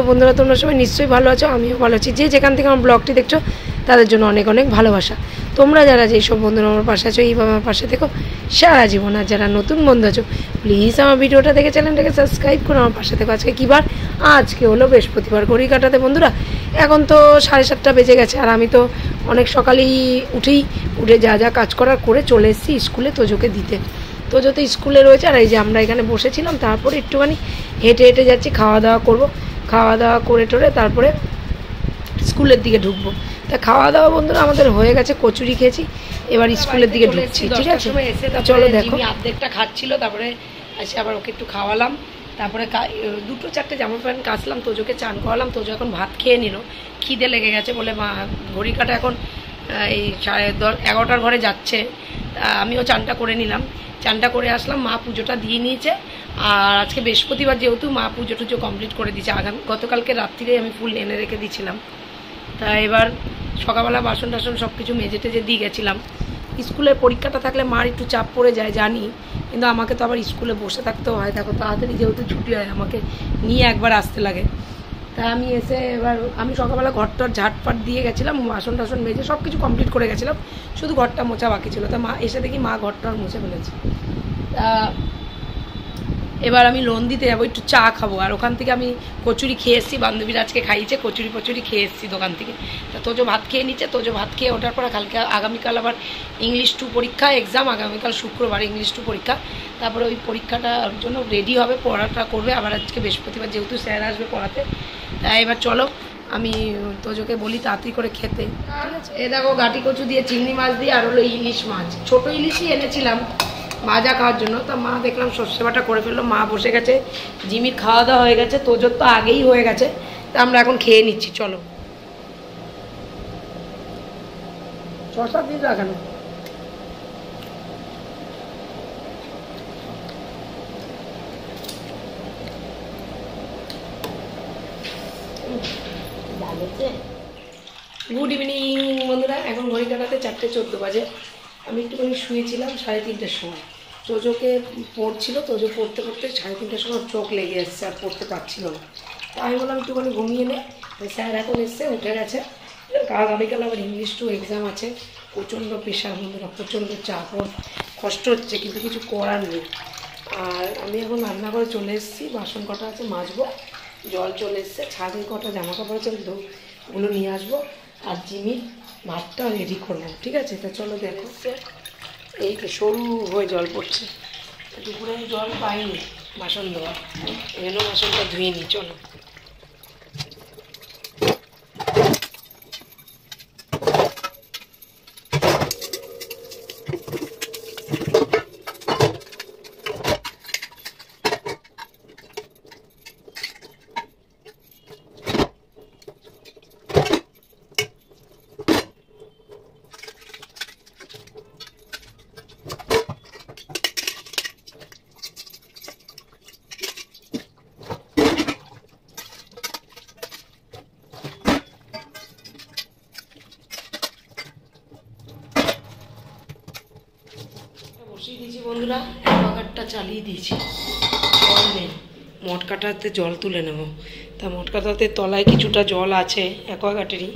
বন্ধুরা তোমরা সবাই নিশ্চয়ই ভালো আছো, আমিও ভালো আছি। যে যেখান থেকে আমার ব্লগটি দেখছো তাদের জন্য অনেক অনেক ভালোবাসা। তোমরা যারা যেসব বন্ধুরা আমার পাশে আছো এইভাবে আমার পাশে থেকো সারা জীবন। আর যারা নতুন বন্ধু আছো প্লিজ আমার ভিডিওটা দেখে চ্যানেলটাকে সাবস্ক্রাইব করে আমার পাশে থেকো। আজকে কী বার? আজকে হলো বৃহস্পতিবার। ঘড়ি কাটাতে বন্ধুরা এখন তো 7:30 বেজে গেছে। আর আমি তো অনেক সকালেই উঠে যা যা কাজ করার করে চলে এসেছি স্কুলে তোজোকে দিতে। তোজো তো স্কুলে রয়েছে। আর এই যে আমরা এখানে বসেছিলাম, তারপরে একটুখানি হেঁটে হেঁটে যাচ্ছি, খাওয়া দাওয়া করবো। খাওয়া দাওয়া করে টোরে তারপরে স্কুলের দিকে ঢুকবো। তা খাওয়া দাওয়া বন্ধুরা আমাদের হয়ে গেছে, কচুরি খেয়েছি, এবার স্কুলের দিকে ঢুকছি। ঠিক আছে, চলো দেখো। অর্ধেকটা খাচ্ছিল, তারপরে এসে আবার ওকে একটু খাওয়ালাম, তারপরে 2-4টে জামা প্যান্ট কাচলাম, তোজোকে চান করালাম। তোজো এখন ভাত খেয়ে নিল, খিদে লেগে গেছে বলে। মা ঘড়ি কাটা এখন এই 11:30 ঘরে যাচ্ছে। আমিও চানটা করে নিলাম, চানটা করে আসলাম। মা পুজোটা দিয়ে নিয়েছে। আর আজকে বৃহস্পতিবার যেহেতু মা পুজো টুজো কমপ্লিট করে দিয়েছে। গতকালকে রাত্রিরেই আমি ফুল এনে রেখে দিয়েছিলাম। তা এবার সকালবেলা বাসন টাসন সব কিছু মেজে টেজে দিয়ে গেছিলাম। স্কুলের পরীক্ষাটা থাকলে মার একটু চাপ পড়ে যায় জানি, কিন্তু আমাকে তো আবার স্কুলে বসে থাকতেও হয়। দেখো তাড়াতাড়ি যেহেতু ছুটি হয় আমাকে নিয়ে একবার আসতে লাগে। তা আমি এসে এবার আমি সকালবেলা ঘরটার ঝাটপাট দিয়ে গেছিলাম, বাসন টাসন মেজে সব কিছু কমপ্লিট করে গেছিলাম, শুধু ঘরটা মোছা বাকি ছিল। তা মা এসে দেখি মা ঘরটা মুছে ফেলেছে। তা এবার আমি লোন দিতে যাবো, একটু চা খাবো। আর ওখান থেকে আমি কচুরি খেয়ে এসেছি, বান্ধবীরা আজকে খাইয়েছে কচুরি খেয়ে এসেছি দোকান থেকে। তা তোজো ভাত খেয়ে নিচ্ছে। তোজো ভাত খেয়ে ওঠার পর আগামীকাল আবার ইংলিশ 2 পরীক্ষা এক্সাম, আগামীকাল শুক্রবার ইংলিশ 2 পরীক্ষা। তারপরে ওই পরীক্ষাটার জন্য রেডি হবে, পড়াটা করবে। আবার আজকে বৃহস্পতিবার যেহেতু স্যার আসবে পড়াতে। তাই এবার চলো আমি তোজোকে বলি তাড়াতাড়ি করে খেতে। ঠিক আছে, এ দেখো গাটি কচু দিয়ে চিংড়ি মাছ দিয়ে আর হলো ইলিশ মাছ, ছোটো ইলিশই এনেছিলাম ভাজা খাওয়ার জন্য। তা মা দেখলাম সর্ষে বাটা করে ফেললো। মা বসে গেছে, জিমির খাওয়া দাওয়া হয়ে গেছে, তোজোর তো আগেই হয়ে গেছে। তা আমরা এখন খেয়ে নিচ্ছি। চলো। 6-7 দিন রাখানো গুড ইভিনিং বন্ধুরা। এখন ঘড়ি কাটাতে 4:14 বাজে। আমি একটুখানি শুয়েছিলাম 3:30টার সময়। তোজোকে পড়ছিল, তোজো পড়তে পড়তে 3:30টার সময় চোখ লেগে এসছে, আর পড়তে পারছিল না। তো আমি বললাম একটুখানি ঘুমিয়ে নে। স্যার এখন এসছে, উঠে গেছে। আগামীকাল আবার ইংলিশ 2 এক্সাম আছে। প্রচণ্ড প্রেশার বন্ধুরা, প্রচণ্ড চাপ, ওর কষ্ট হচ্ছে কিন্তু কিছু করার নেই। আর আমি এখন রান্না করে চলে এসেছি, বাসন কটা আছে মাজবো, জল চলে এসছে, ছাদে কটা জামা কাপড় আছে ওগুলো নিয়ে আসবো। আর জিমির ভাতটা রেডি করবো। ঠিক আছে, তা চলো দেখো। এই তো সরু হয়ে জল পড়ছে, দুপুরে জল পাইনি বাসন ধোয়া, এখানেও বাসনটা ধুয়ে নিই। চলো। বসিয়ে দিয়েছি বন্ধুরা, অ্যাকোয়াগার্ডটা চালিয়ে দিয়েছি। জল নেই, মটকাটাতে জল তুলে নেব। তা মটকাটাতে তলায় কিছুটা জল আছে অ্যাকোয়াগার্ডেরই,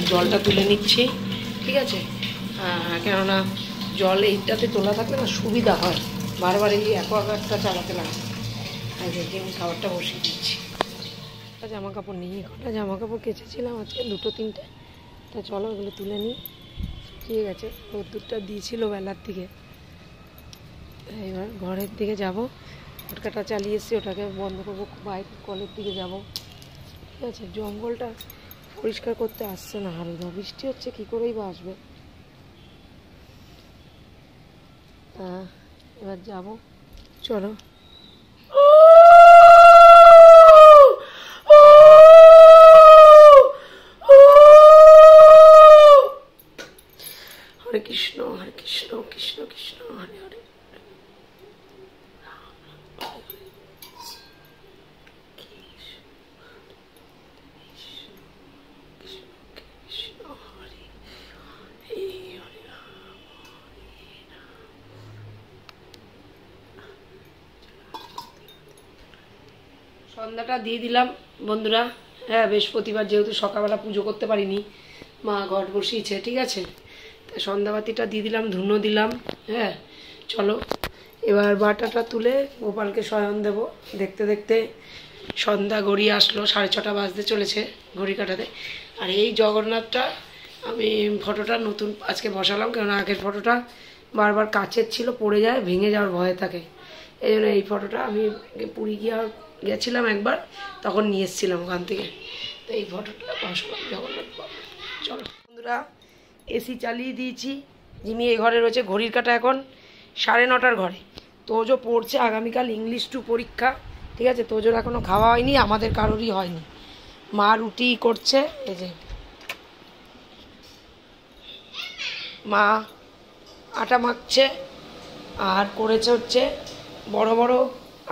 জলটা তুলে নিচ্ছি। ঠিক আছে, কেননা জল এইটাতে তোলা থাকলে না সুবিধা হয়, বারবার এই অ্যাকোয়াগার্ডটা চালাতে লাগে। আর দেখি আমি খাবারটা বসিয়ে দিচ্ছি। জামা কাপড় নিয়ে কটা জামা কাপড় কেচেছিলাম আজকে 2-3টে। তা চলো এগুলো তুলে নিই। ঠিক আছে, রোদ্দুরটা দিয়েছিল বেলার দিকে। এবার ঘরের দিকে যাব, মটকাটা চালিয়ে এসেছি, ওটাকে বন্ধ করবো, বাইরে কলের দিকে যাব। ঠিক আছে, জঙ্গলটা পরিষ্কার করতে আসছে না হালকা, বৃষ্টি হচ্ছে কী করেই বা আসবে। এবার যাব, চলো। হরে কৃষ্ণ হরে কৃষ্ণ কৃষ্ণ কৃষ্ণ হরে হরে। সন্ধ্যাটা দিয়ে দিলাম বন্ধুরা। হ্যাঁ, বৃহস্পতিবার যেহেতু সকালবেলা পুজো করতে পারিনি, মা ঘট বসিয়েছে, ঠিক আছে, তাই সন্ধ্যাবাতিটা দিয়ে দিলাম, ধুনো দিলাম। হ্যাঁ চলো এবার বাটাটা তুলে গোপালকে শয়ন দেব। দেখতে দেখতে সন্ধ্যা গড়িয়ে আসলো, 6:30 বাজতে চলেছে ঘড়ি কাটাতে। আর এই জগন্নাথটা আমি ফটোটা নতুন আজকে বসালাম, কেননা আগের ফটোটা বারবার কাচের ছিল, পড়ে যায়, ভেঙে যাওয়ার ভয় থাকে। এই জন্য এই ফটোটা আমি পুরী গেছিলাম একবার, তখন নিয়ে এসেছিলাম ওখান থেকে, তো এই ফটোটা বসালাম জগন্নাথ বাবা। চলো বন্ধুরা, এসি চালিয়ে দিয়েছি, জিমি এই ঘরে রয়েছে। ঘড়ির কাটা এখন 9:30 ঘরে। তোজো পড়ছে, আগামীকাল ইংলিশ 2 পরীক্ষা, ঠিক আছে। তোজোর এখনও খাওয়া হয়নি, আমাদের কারোরই হয়নি। মা রুটি করছে, এই যে মা আটা মাখছে, আর করেছে হচ্ছে বড় বড়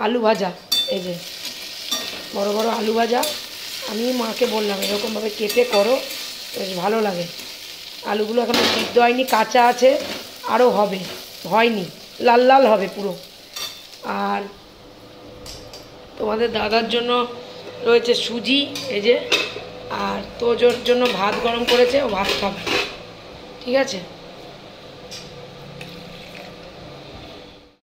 আলু ভাজা। এই যে বড় বড় আলু ভাজা, আমি মাকে বললাম এরকমভাবে কেটে করো, বেশ ভালো লাগে। আলুগুলো এখনও সিদ্ধ হয়নি, কাঁচা আছে, আরও হবে, হয়নি, লাল লাল হবে পুরো। আর তোমাদের দাদার জন্য রয়েছে সুজি, এই যে, আর তোজোর জন্য ভাত গরম করেছে, ও ভাত খাবে, ঠিক আছে।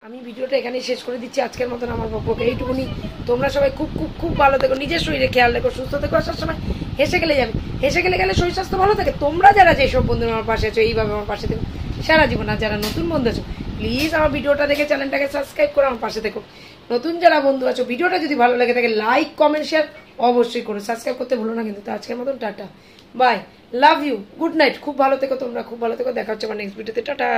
আমি ভিডিওটা এখানেই শেষ করে দিচ্ছি আজকের মতন। আমার পক্ষে এইটুকুনি। তোমরা সবাই খুব খুব খুব ভালো থেকো, নিজের শরীরে খেয়াল রেখো, সুস্থ থেকো। আসার সময় হেসে গেলে যাবে, হেসে গেলে শরীর স্বাস্থ্য ভালো থাকে। তোমরা যারা যেসব বন্ধুরা আমার পাশে আছো, এইভাবে আমার পাশে থেকো সারা জীবন। আর যারা নতুন বন্ধু আছো, প্লিজ আমার ভিডিওটা দেখে চ্যানেলটাকে সাবস্ক্রাইব করে আমার পাশে থেকো। নতুন যারা বন্ধু আছো, ভিডিওটা যদি ভালো লাগে থাকে লাইক কমেন্ট শেয়ার অবশ্যই করো, সাবস্ক্রাইব করতে ভুলো না কিন্তু। তো আজকের মতন tata, bye, love you, good night, খুব ভালো থেকো তোমরা, খুব ভালো থেকো। দেখা হচ্ছে আমার নেক্সট ভিডিওতে, টাটা।